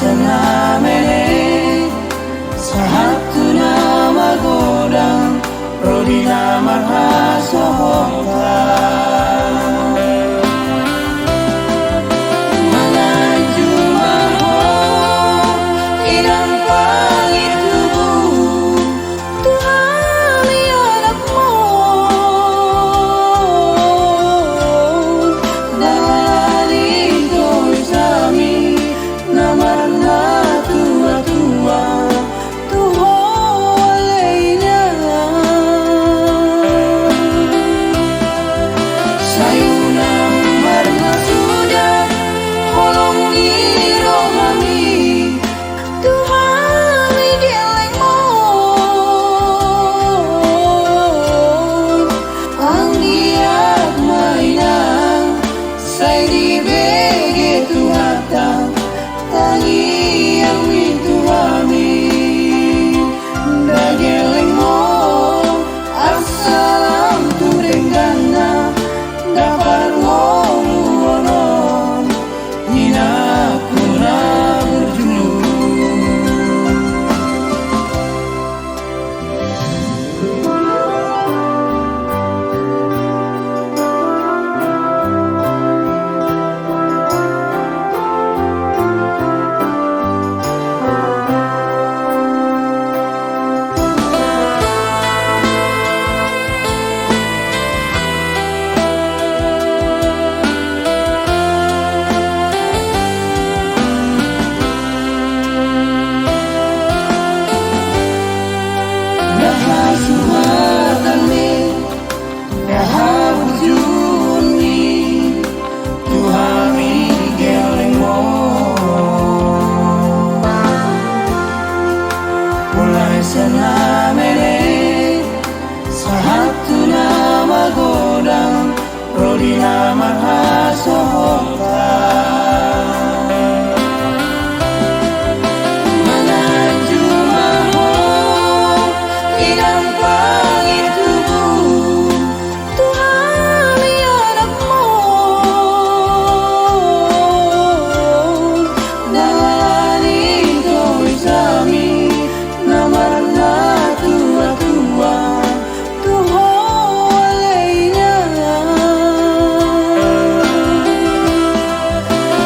senamene sahatu nama godang rodina marhasohota mengaju maho inang pangitubu Tuhan anakmu dari doisami namarna tua-tua tuho lainnya sayunang marna sudah holong di rohami Tuhan geleng mo ang giat mainang say di bege tuhatang tangi ang mituhami dageleng mo asalam turenggana dapat ngomuonon hinaku na berjulu senamene sahatu nama godang rodina marhasohota mengaju maho inang pangitubu Tuhan anakmu dari doisami namarna tua-tua tuho lainnya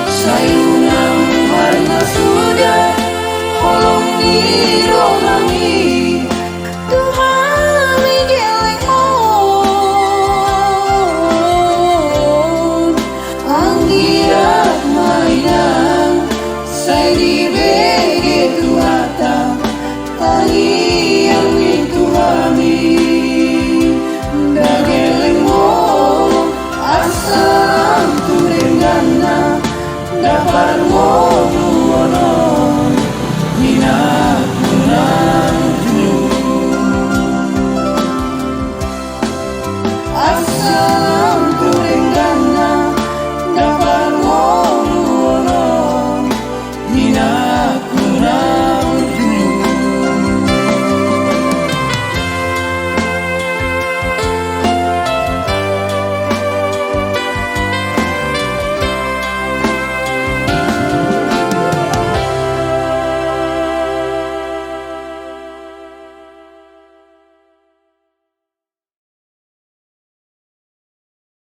sayang